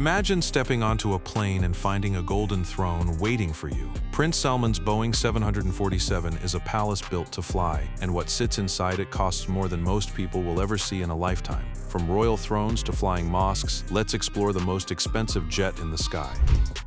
Imagine stepping onto a plane and finding a golden throne waiting for you. Prince Salman's Boeing 747 is a palace built to fly, and what sits inside it costs more than most people will ever see in a lifetime. From royal thrones to flying mosques, let's explore the most expensive jet in the sky,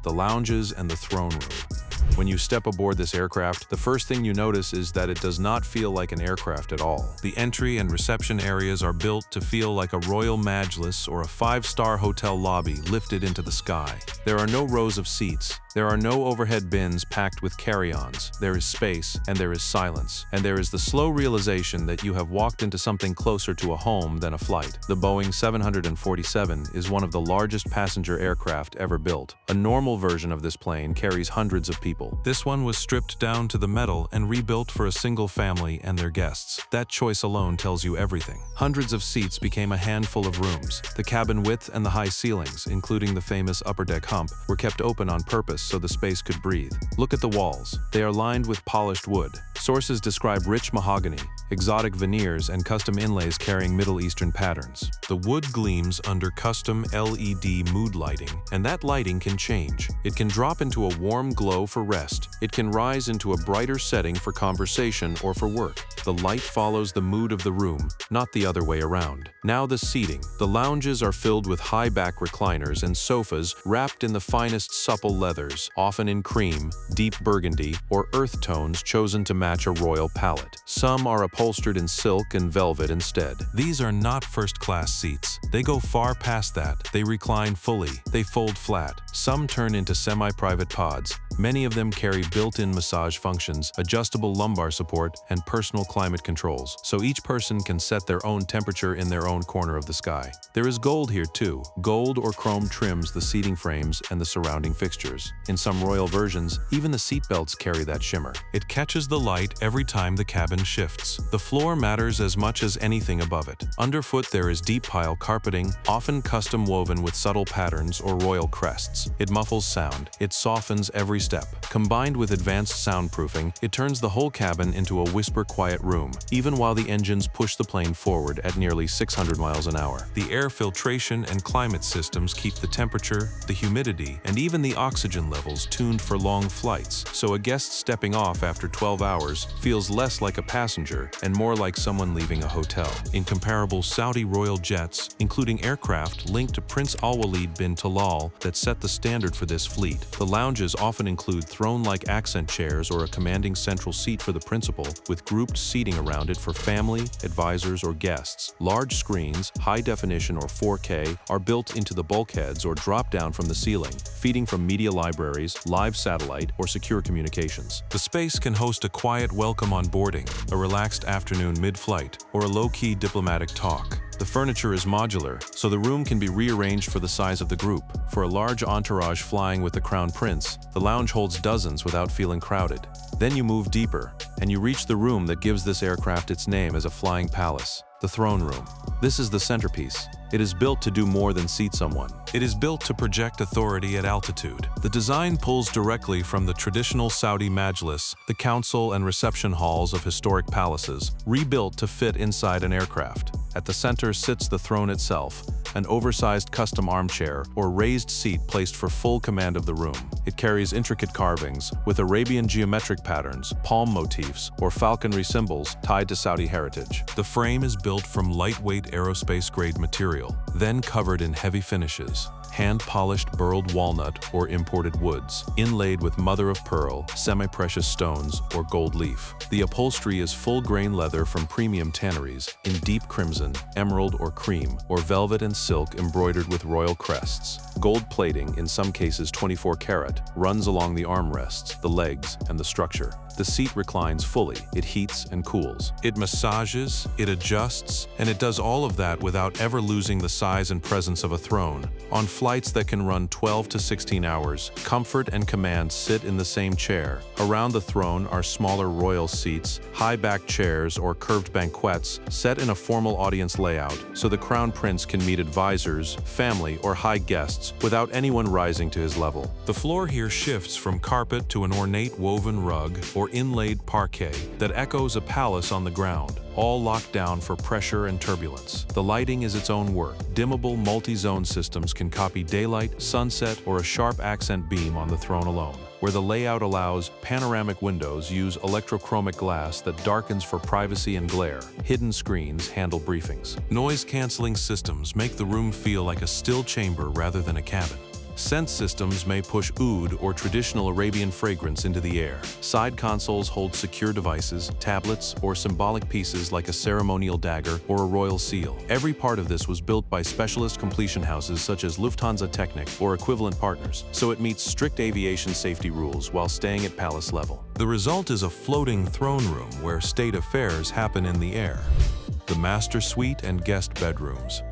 the lounges and the throne room. When you step aboard this aircraft, the first thing you notice is that it does not feel like an aircraft at all. The entry and reception areas are built to feel like a royal majlis or a five-star hotel lobby lifted into the sky. There are no rows of seats. There are no overhead bins packed with carry-ons. There is space, and there is silence, and there is the slow realization that you have walked into something closer to a home than a flight. The Boeing 747 is one of the largest passenger aircraft ever built. A normal version of this plane carries hundreds of people. This one was stripped down to the metal and rebuilt for a single family and their guests. That choice alone tells you everything. Hundreds of seats became a handful of rooms. The cabin width and the high ceilings, including the famous upper deck hump, were kept open on purpose so the space could breathe. Look at the walls. They are lined with polished wood. Sources describe rich mahogany, exotic veneers, and custom inlays carrying Middle Eastern patterns. The wood gleams under custom LED mood lighting, and that lighting can change. It can drop into a warm glow for rest. It can rise into a brighter setting for conversation or for work. The light follows the mood of the room, not the other way around. Now the seating. The lounges are filled with high-back recliners and sofas wrapped in the finest supple leathers, often in cream, deep burgundy, or earth tones chosen to match a royal palette. Some are upholstered in silk and velvet instead. These are not first-class seats. They go far past that. They recline fully. They fold flat. Some turn into semi-private pods. Many of them carry built-in massage functions, adjustable lumbar support, and personal climate controls, so each person can set their own temperature in their own corner of the sky. There is gold here too. Gold or chrome trims the seating frames and the surrounding fixtures. In some royal versions, even the seatbelts carry that shimmer. It catches the light every time the cabin shifts. The floor matters as much as anything above it. Underfoot there is deep pile carpeting, often custom woven with subtle patterns or royal crests. It muffles sound. It softens every step. Combined with advanced soundproofing, it turns the whole cabin into a whisper-quiet room, even while the engines push the plane forward at nearly 600 miles an hour. The air filtration and climate systems keep the temperature, the humidity, and even the oxygen levels tuned for long flights, so a guest stepping off after 12 hours feels less like a passenger and more like someone leaving a hotel. In comparable Saudi royal jets, including aircraft linked to Prince Al Walid bin Talal that set the standard for this fleet, the lounges often include throne-like accent chairs or a commanding central seat for the principal, with grouped seating around it for family, advisors, or guests. Large screens, high definition or 4K, are built into the bulkheads or drop down from the ceiling, feeding from media libraries, live satellite, or secure communications. The space can host a quiet welcome on boarding, a relaxed afternoon mid-flight, or a low-key diplomatic talk. The furniture is modular, so the room can be rearranged for the size of the group. For a large entourage flying with the Crown Prince, the lounge holds dozens without feeling crowded. Then you move deeper, and you reach the room that gives this aircraft its name as a flying palace, the throne room. This is the centerpiece. It is built to do more than seat someone. It is built to project authority at altitude. The design pulls directly from the traditional Saudi majlis, the council and reception halls of historic palaces, rebuilt to fit inside an aircraft. At the center sits the throne itself, an oversized custom armchair or raised seat placed for full command of the room. It carries intricate carvings with Arabian geometric patterns, palm motifs, or falconry symbols tied to Saudi heritage. The frame is built from lightweight aerospace-grade material, then covered in heavy finishes. Hand-polished burled walnut or imported woods, inlaid with mother-of-pearl, semi-precious stones, or gold leaf. The upholstery is full-grain leather from premium tanneries in deep crimson, emerald or cream, or velvet and silk embroidered with royal crests. Gold plating, in some cases 24 karat, runs along the armrests, the legs, and the structure. The seat reclines fully. It heats and cools. It massages, it adjusts, and it does all of that without ever losing the size and presence of a throne. On flights that can run 12 to 16 hours, comfort and command sit in the same chair. Around the throne are smaller royal seats, high-back chairs, or curved banquettes set in a formal audience layout, so the Crown Prince can meet advisors, family, or high guests without anyone rising to his level. The floor here shifts from carpet to an ornate woven rug or or inlaid parquet that echoes a palace on the ground, all locked down for pressure and turbulence. The lighting is its own work. Dimmable multi-zone systems can copy daylight, sunset, or a sharp accent beam on the throne alone. Where the layout allows, panoramic windows use electrochromic glass that darkens for privacy and glare. Hidden screens handle briefings. Noise-canceling systems make the room feel like a still chamber rather than a cabin. Scent systems may push oud or traditional Arabian fragrance into the air. Side consoles hold secure devices, tablets, or symbolic pieces like a ceremonial dagger or a royal seal. Every part of this was built by specialist completion houses such as Lufthansa Technik or equivalent partners, so it meets strict aviation safety rules while staying at palace level. The result is a floating throne room where state affairs happen in the air. The master suite and guest bedrooms.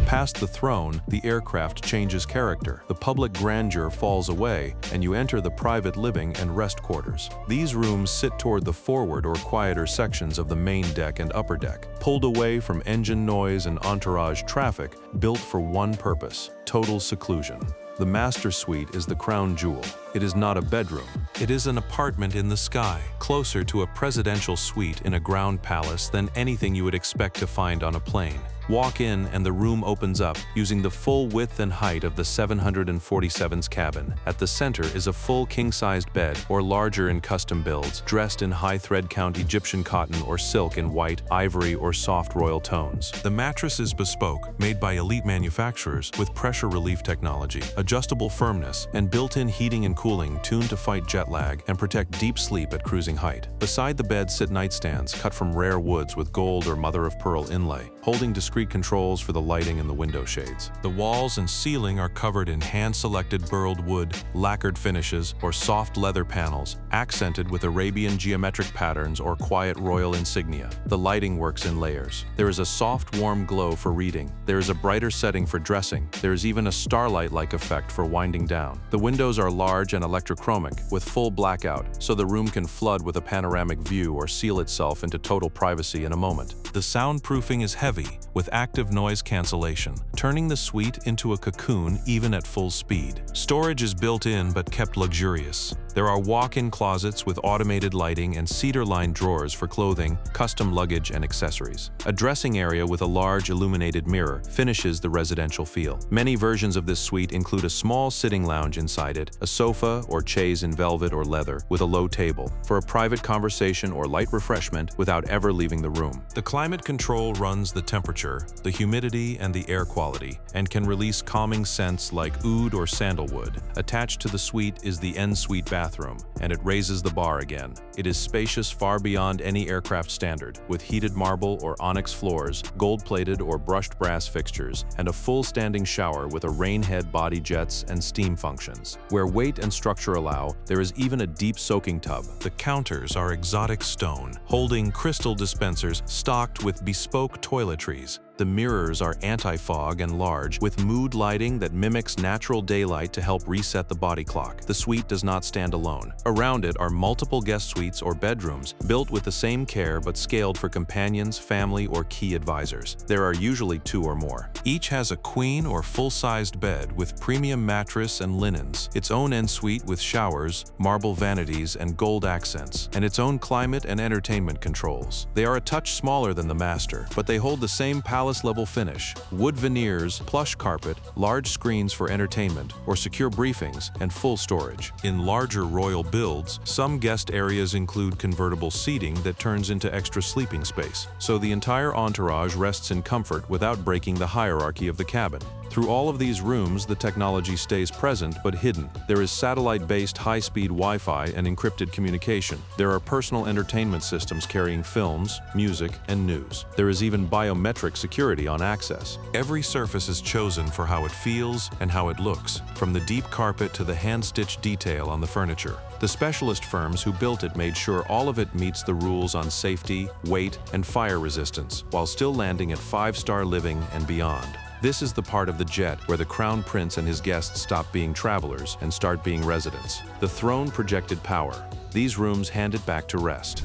Past the throne, the aircraft changes character. The public grandeur falls away, and you enter the private living and rest quarters. These rooms sit toward the forward or quieter sections of the main deck and upper deck, pulled away from engine noise and entourage traffic, built for one purpose: total seclusion. The master suite is the crown jewel. It is not a bedroom. It is an apartment in the sky, closer to a presidential suite in a ground palace than anything you would expect to find on a plane. Walk in and the room opens up, using the full width and height of the 747's cabin. At the center is a full king-sized bed, or larger in custom builds, dressed in high-thread count Egyptian cotton or silk in white, ivory, or soft royal tones. The mattress is bespoke, made by elite manufacturers with pressure relief technology, adjustable firmness, and built-in heating and cooling tuned to fight jet lag and protect deep sleep at cruising height. Beside the bed sit nightstands cut from rare woods with gold or mother-of-pearl inlay, holding discrete controls for the lighting and the window shades. The walls and ceiling are covered in hand-selected burled wood, lacquered finishes, or soft leather panels, accented with Arabian geometric patterns or quiet royal insignia. The lighting works in layers. There is a soft, warm glow for reading. There is a brighter setting for dressing. There is even a starlight-like effect for winding down. The windows are large and electrochromic, with full blackout, so the room can flood with a panoramic view or seal itself into total privacy in a moment. The soundproofing is heavy, with active noise cancellation, turning the suite into a cocoon even at full speed. Storage is built in but kept luxurious. There are walk-in closets with automated lighting and cedar-lined drawers for clothing, custom luggage, and accessories. A dressing area with a large illuminated mirror finishes the residential feel. Many versions of this suite include a small sitting lounge inside it, a sofa or chaise in velvet or leather with a low table, for a private conversation or light refreshment without ever leaving the room. The climate control runs the temperature, the humidity, and the air quality, and can release calming scents like oud or sandalwood. Attached to the suite is the en-suite bathroom, and it raises the bar again. It is spacious far beyond any aircraft standard, with heated marble or onyx floors, gold-plated or brushed brass fixtures, and a full standing shower with a rain head, body jets, and steam functions. Where weight and structure allow, there is even a deep soaking tub. The counters are exotic stone, holding crystal dispensers stocked with bespoke toiletries. The mirrors are anti-fog and large, with mood lighting that mimics natural daylight to help reset the body clock. The suite does not stand alone. Around it are multiple guest suites or bedrooms, built with the same care but scaled for companions, family, or key advisors. There are usually 2 or more. Each has a queen or full-sized bed with premium mattress and linens, its own en-suite with showers, marble vanities, and gold accents, and its own climate and entertainment controls. They are a touch smaller than the master, but they hold the same palace-level finish: wood veneers, plush carpet, large screens for entertainment or secure briefings, and full storage. In larger royal builds, some guest areas include convertible seating that turns into extra sleeping space, so the entire entourage rests in comfort without breaking the hierarchy of the cabin. Through all of these rooms, the technology stays present but hidden. There is satellite-based high-speed Wi-Fi and encrypted communication. There are personal entertainment systems carrying films, music, and news. There is even biometric security on access. Every surface is chosen for how it feels and how it looks, from the deep carpet to the hand-stitched detail on the furniture. The specialist firms who built it made sure all of it meets the rules on safety, weight, and fire resistance, while still landing at 5-star living and beyond. This is the part of the jet where the Crown Prince and his guests stop being travelers and start being residents. The throne projected power. These rooms hand it back to rest.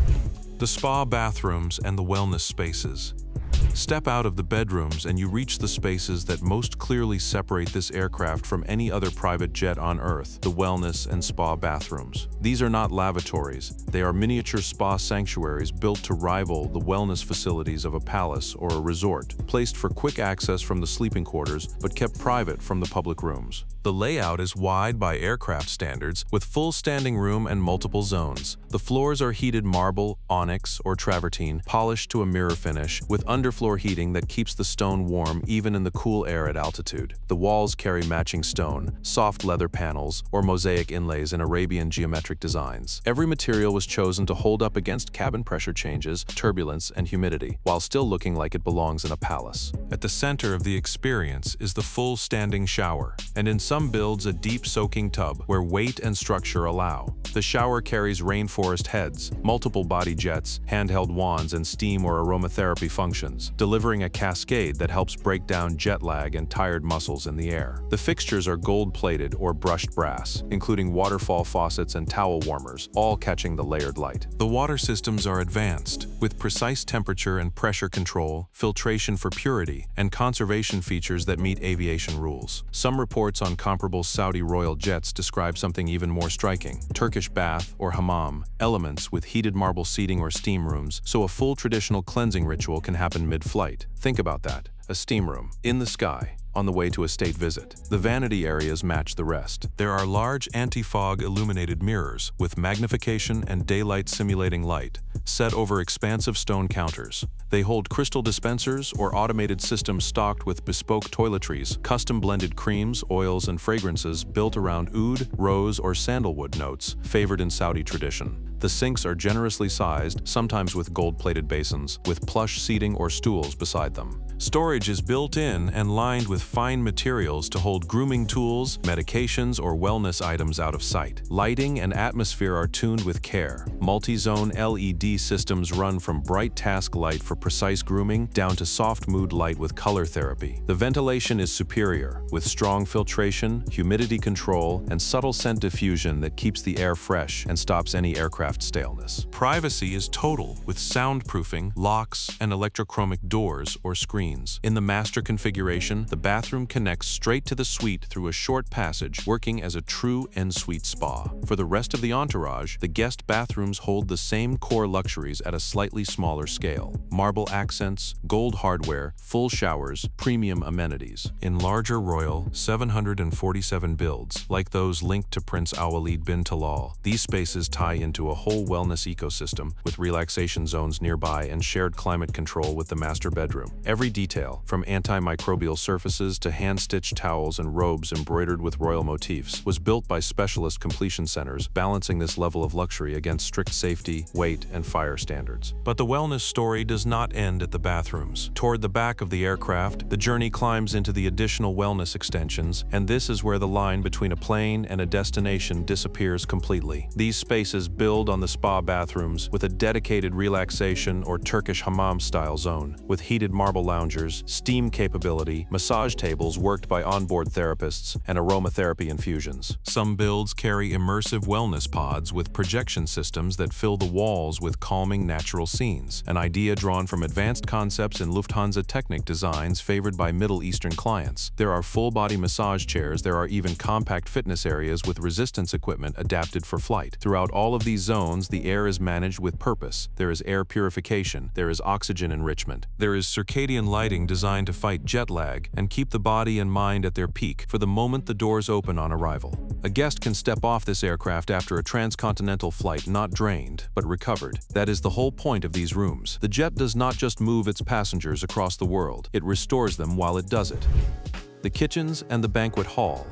The spa bathrooms and the wellness spaces. Step out of the bedrooms and you reach the spaces that most clearly separate this aircraft from any other private jet on Earth, the wellness and spa bathrooms. These are not lavatories. They are miniature spa sanctuaries built to rival the wellness facilities of a palace or a resort, placed for quick access from the sleeping quarters but kept private from the public rooms. The layout is wide by aircraft standards, with full standing room and multiple zones. The floors are heated marble, onyx, or travertine, polished to a mirror finish, with underfloor heating that keeps the stone warm even in the cool air at altitude. The walls carry matching stone, soft leather panels, or mosaic inlays in Arabian geometric designs. Every material was chosen to hold up against cabin pressure changes, turbulence, and humidity, while still looking like it belongs in a palace. At the center of the experience is the full standing shower, and in some builds a deep soaking tub where weight and structure allow. The shower carries rainforest heads, multiple body jets, handheld wands, and steam or aromatherapy functions, delivering a cascade that helps break down jet lag and tired muscles in the air. The fixtures are gold-plated or brushed brass, including waterfall faucets and towel warmers, all catching the layered light. The water systems are advanced, with precise temperature and pressure control, filtration for purity, and conservation features that meet aviation rules. Some reports on comparable Saudi royal jets describe something even more striking: Turkish bath or hammam, elements with heated marble seating or steam rooms, so a full traditional cleansing ritual can happen mid-flight. Think about that. A steam room, in the sky, on the way to a state visit. The vanity areas match the rest. There are large anti-fog illuminated mirrors with magnification and daylight simulating light, set over expansive stone counters. They hold crystal dispensers or automated systems stocked with bespoke toiletries, custom-blended creams, oils, and fragrances built around oud, rose, or sandalwood notes favored in Saudi tradition. The sinks are generously sized, sometimes with gold-plated basins, with plush seating or stools beside them. Storage is built in and lined with fine materials to hold grooming tools, medications, or wellness items out of sight. Lighting and atmosphere are tuned with care. Multi-zone LED systems run from bright task light for precise grooming down to soft mood light with color therapy. The ventilation is superior, with strong filtration, humidity control, and subtle scent diffusion that keeps the air fresh and stops any aircraft staleness. Privacy is total, with soundproofing, locks, and electrochromic doors or screens. In the master configuration, the bathroom connects straight to the suite through a short passage, working as a true en-suite spa. For the rest of the entourage, the guest bathrooms hold the same core luxuries at a slightly smaller scale: marble accents, gold hardware, full showers, premium amenities. In larger royal 747 builds, like those linked to Prince Al-Walid bin Talal, these spaces tie into a whole wellness ecosystem, with relaxation zones nearby and shared climate control with the master bedroom. Every detail, from antimicrobial surfaces to hand-stitched towels and robes embroidered with royal motifs, was built by specialist completion centers, balancing this level of luxury against strict safety, weight, and fire standards. But the wellness story does not end at the bathrooms. Toward the back of the aircraft, the journey climbs into the additional wellness extensions, and this is where the line between a plane and a destination disappears completely. These spaces build on the spa bathrooms with a dedicated relaxation or Turkish hammam-style zone, with heated marble loungers, steam capability, massage tables worked by onboard therapists, and aromatherapy infusions. Some builds carry immersive wellness pods with projection systems that fill the walls with calming natural scenes, an idea drawn from advanced concepts in Lufthansa Technik designs favored by Middle Eastern clients. There are full-body massage chairs. There are even compact fitness areas with resistance equipment adapted for flight. Throughout all of these zones, the air is managed with purpose. There is air purification, there is oxygen enrichment, there is circadian lighting designed to fight jet lag and keep the body and mind at their peak for the moment the doors open on arrival. A guest can step off this aircraft after a transcontinental flight not drained, but recovered. That is the whole point of these rooms. The jet does not just move its passengers across the world, it restores them while it does it. The kitchens and the banquet hall.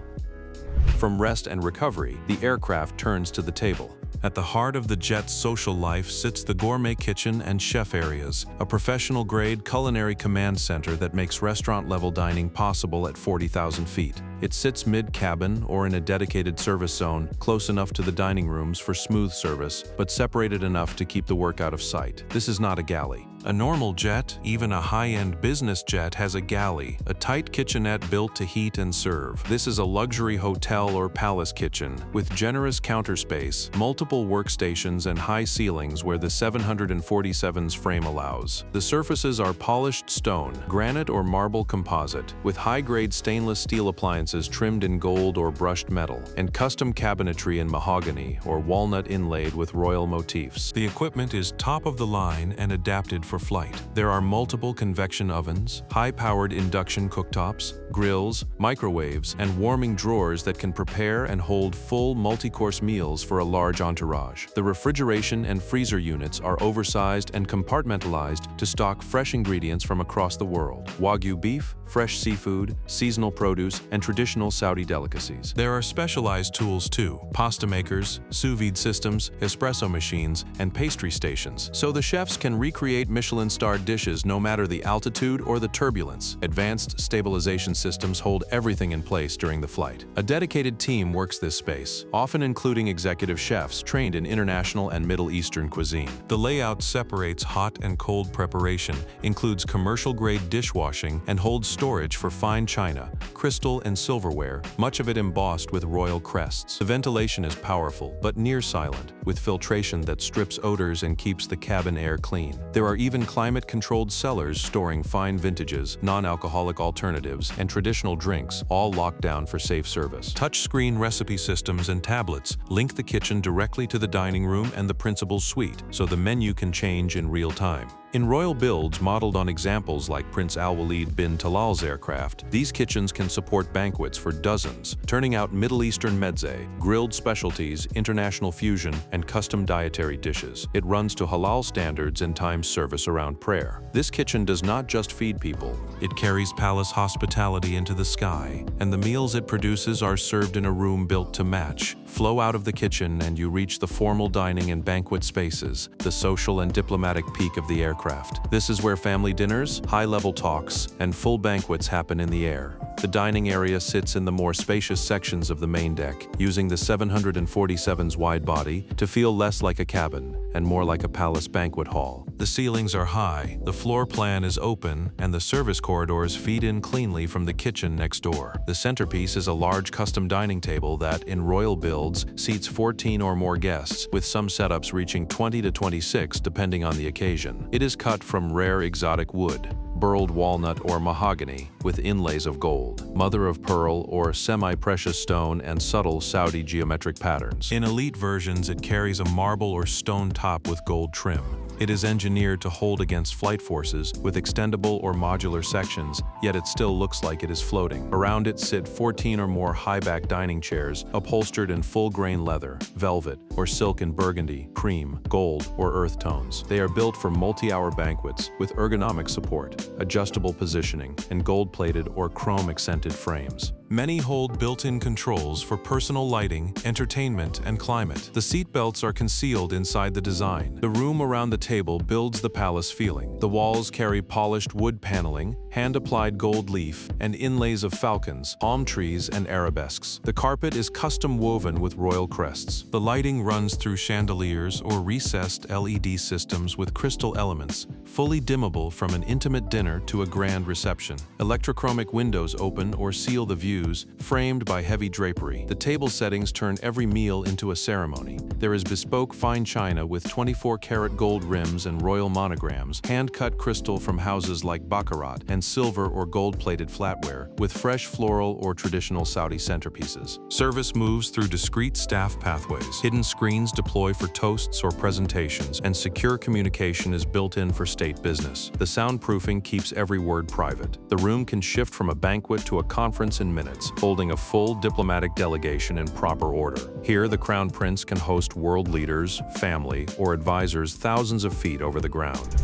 From rest and recovery, the aircraft turns to the table. At the heart of the jet's social life sits the gourmet kitchen and chef areas, a professional-grade culinary command center that makes restaurant-level dining possible at 40,000 feet. It sits mid-cabin or in a dedicated service zone, close enough to the dining rooms for smooth service, but separated enough to keep the work out of sight. This is not a galley. A normal jet, even a high-end business jet, has a galley, a tight kitchenette built to heat and serve. This is a luxury hotel or palace kitchen, with generous counter space, multiple workstations, and high ceilings where the 747's frame allows. The surfaces are polished stone, granite or marble composite, with high-grade stainless steel appliances trimmed in gold or brushed metal, and custom cabinetry in mahogany or walnut inlaid with royal motifs. The equipment is top of the line and adapted for flight. There are multiple convection ovens, high-powered induction cooktops, grills, microwaves, and warming drawers that can prepare and hold full multi-course meals for a large entourage. The refrigeration and freezer units are oversized and compartmentalized to stock fresh ingredients from across the world: Wagyu beef, fresh seafood, seasonal produce, and traditional Saudi delicacies. There are specialized tools too: pasta makers, sous vide systems, espresso machines, and pastry stations, so the chefs can recreate Michelin-starred dishes no matter the altitude or the turbulence. Advanced stabilization systems hold everything in place during the flight. A dedicated team works this space, often including executive chefs trained in international and Middle Eastern cuisine. The layout separates hot and cold preparation, includes commercial-grade dishwashing, and holds storage for fine china, crystal, and silverware, much of it embossed with royal crests. The ventilation is powerful, but near silent, with filtration that strips odors and keeps the cabin air clean. There are even climate-controlled cellars storing fine vintages, non-alcoholic alternatives, and traditional drinks, all locked down for safe service. Touchscreen recipe systems and tablets link the kitchen directly to the dining room and the principal's suite, so the menu can change in real time. In royal builds modeled on examples like Prince Al-Walid bin Talal's aircraft, these kitchens can support banquets for dozens, turning out Middle Eastern mezze, grilled specialties, international fusion, and custom dietary dishes. It runs to halal standards and times service around prayer. This kitchen does not just feed people, it carries palace hospitality into the sky, and the meals it produces are served in a room built to match. Flow out of the kitchen and you reach the formal dining and banquet spaces, the social and diplomatic peak of the aircraft. This is where family dinners, high-level talks, and full banquets happen in the air. The dining area sits in the more spacious sections of the main deck, using the 747's wide body to feel less like a cabin and more like a palace banquet hall. The ceilings are high, the floor plan is open, and the service corridors feed in cleanly from the kitchen next door. The centerpiece is a large custom dining table that, in royal builds, seats 14 or more guests, with some setups reaching 20 to 26 depending on the occasion. It is cut from rare exotic wood, burled walnut or mahogany, with inlays of gold, mother-of-pearl or semi-precious stone, and subtle Saudi geometric patterns. In elite versions, it carries a marble or stone top with gold trim. It is engineered to hold against flight forces with extendable or modular sections, yet it still looks like it is floating. Around it sit 14 or more high-back dining chairs, upholstered in full-grain leather, velvet, or silk in burgundy, cream, gold, or earth tones. They are built for multi-hour banquets with ergonomic support, adjustable positioning, and gold-plated or chrome-accented frames. Many hold built-in controls for personal lighting, entertainment, and climate. The seat belts are concealed inside the design. The room around the table builds the palace feeling. The walls carry polished wood paneling, hand-applied gold leaf, and inlays of falcons, palm trees, and arabesques. The carpet is custom woven with royal crests. The lighting runs through chandeliers or recessed LED systems with crystal elements, fully dimmable from an intimate dinner to a grand reception. Electrochromic windows open or seal the views, framed by heavy drapery. The table settings turn every meal into a ceremony. There is bespoke fine china with 24-karat gold rims and royal monograms, hand-cut crystal from houses like Baccarat, and silver or gold-plated flatware, with fresh floral or traditional Saudi centerpieces. Service moves through discreet staff pathways. Hidden screens deploy for toasts or presentations, and secure communication is built in for state business. The soundproofing keeps every word private. The room can shift from a banquet to a conference in minutes, holding a full diplomatic delegation in proper order. Here, the Crown Prince can host world leaders, family, or advisors thousands of feet over the ground.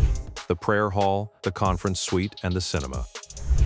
The prayer hall, the conference suite, and the cinema.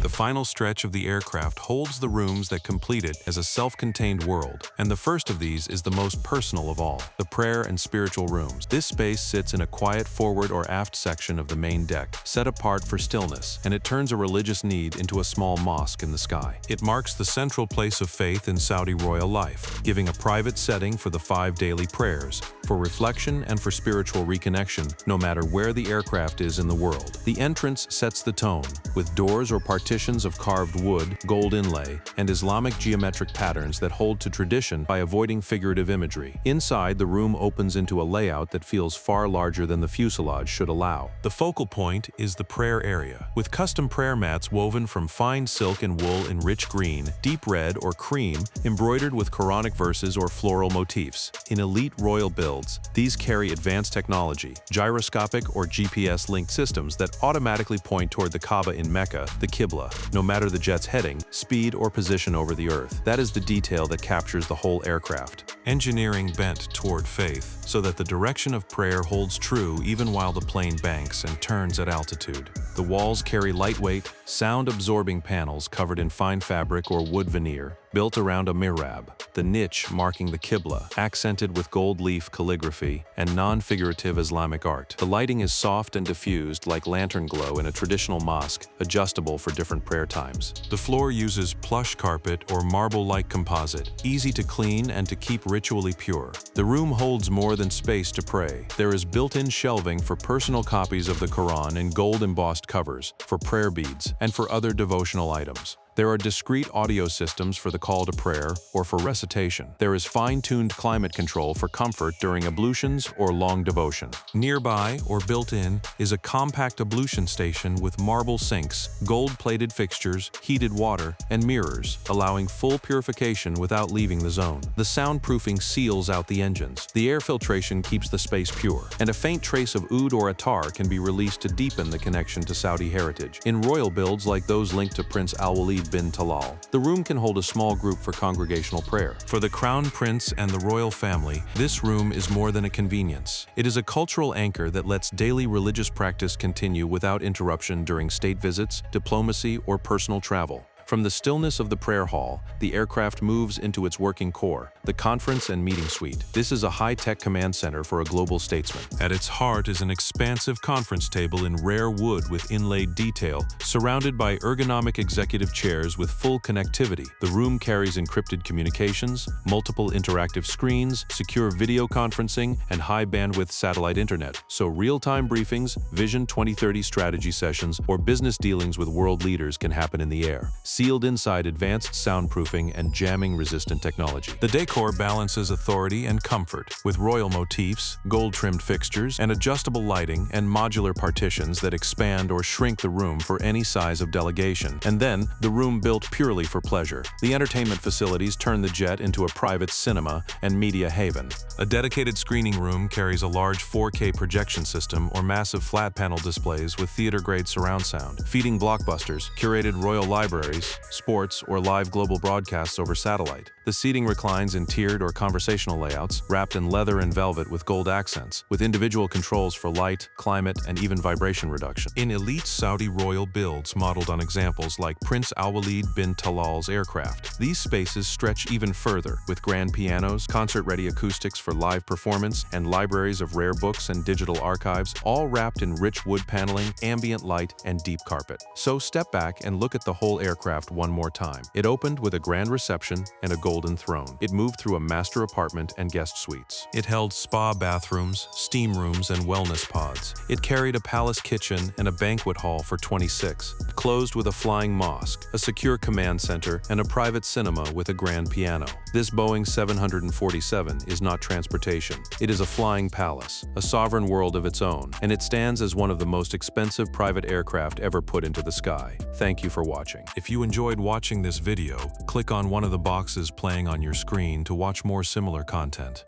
The final stretch of the aircraft holds the rooms that complete it as a self-contained world, and the first of these is the most personal of all, the prayer and spiritual rooms. This space sits in a quiet forward or aft section of the main deck, set apart for stillness, and it turns a religious need into a small mosque in the sky. It marks the central place of faith in Saudi royal life, giving a private setting for the 5 daily prayers, for reflection and for spiritual reconnection, no matter where the aircraft is in the world. The entrance sets the tone, with doors or partitions of carved wood, gold inlay, and Islamic geometric patterns that hold to tradition by avoiding figurative imagery. Inside, the room opens into a layout that feels far larger than the fuselage should allow. The focal point is the prayer area, with custom prayer mats woven from fine silk and wool in rich green, deep red, or cream, embroidered with Quranic verses or floral motifs. In elite royal builds, these carry advanced technology, gyroscopic or GPS-linked systems that automatically point toward the Kaaba in Mecca, the Qibla, no matter the jet's heading, speed, or position over the earth. That is the detail that captures the whole aircraft. Engineering bent toward faith, so that the direction of prayer holds true even while the plane banks and turns at altitude. The walls carry lightweight, sound-absorbing panels covered in fine fabric or wood veneer, built around a mihrab, the niche marking the Qibla, accented with gold leaf calligraphy and non-figurative Islamic art. The lighting is soft and diffused like lantern glow in a traditional mosque, adjustable for different prayer times. The floor uses plush carpet or marble-like composite, easy to clean and to keep ritually pure. The room holds more than space to pray. There is built-in shelving for personal copies of the Quran in gold-embossed covers, for prayer beads, and for other devotional items. There are discrete audio systems for the call to prayer or for recitation. There is fine-tuned climate control for comfort during ablutions or long devotion. Nearby, or built in, is a compact ablution station with marble sinks, gold-plated fixtures, heated water, and mirrors, allowing full purification without leaving the zone. The soundproofing seals out the engines. The air filtration keeps the space pure, and a faint trace of oud or attar can be released to deepen the connection to Saudi heritage. In royal builds like those linked to Prince Al-Walid bin Talal, the room can hold a small group for congregational prayer. For the Crown Prince and the royal family, this room is more than a convenience. It is a cultural anchor that lets daily religious practice continue without interruption during state visits, diplomacy, or personal travel. From the stillness of the prayer hall, the aircraft moves into its working core, the conference and meeting suite. This is a high-tech command center for a global statesman. At its heart is an expansive conference table in rare wood with inlaid detail, surrounded by ergonomic executive chairs with full connectivity. The room carries encrypted communications, multiple interactive screens, secure video conferencing, and high-bandwidth satellite internet, so real-time briefings, Vision 2030 strategy sessions, or business dealings with world leaders can happen in the air, sealed inside advanced soundproofing and jamming-resistant technology. The decor balances authority and comfort, with royal motifs, gold-trimmed fixtures, and adjustable lighting and modular partitions that expand or shrink the room for any size of delegation. And then, the room built purely for pleasure. The entertainment facilities turn the jet into a private cinema and media haven. A dedicated screening room carries a large 4K projection system or massive flat-panel displays with theater-grade surround sound, feeding blockbusters, curated royal libraries, sports, or live global broadcasts over satellite. The seating reclines in tiered or conversational layouts, wrapped in leather and velvet with gold accents, with individual controls for light, climate, and even vibration reduction. In elite Saudi royal builds modeled on examples like Prince Al-Walid bin Talal's aircraft, these spaces stretch even further, with grand pianos, concert-ready acoustics for live performance, and libraries of rare books and digital archives, all wrapped in rich wood paneling, ambient light, and deep carpet. So step back and look at the whole aircraft one more time. It opened with a grand reception and a golden throne. It moved through a master apartment and guest suites. It held spa bathrooms, steam rooms, and wellness pods. It carried a palace kitchen and a banquet hall for 26. It closed with a flying mosque, a secure command center, and a private cinema with a grand piano. This Boeing 747 is not transportation. It is a flying palace, a sovereign world of its own, and it stands as one of the most expensive private aircraft ever put into the sky. Thank you for watching. If you enjoyed watching this video, click on one of the boxes playing on your screen to watch more similar content.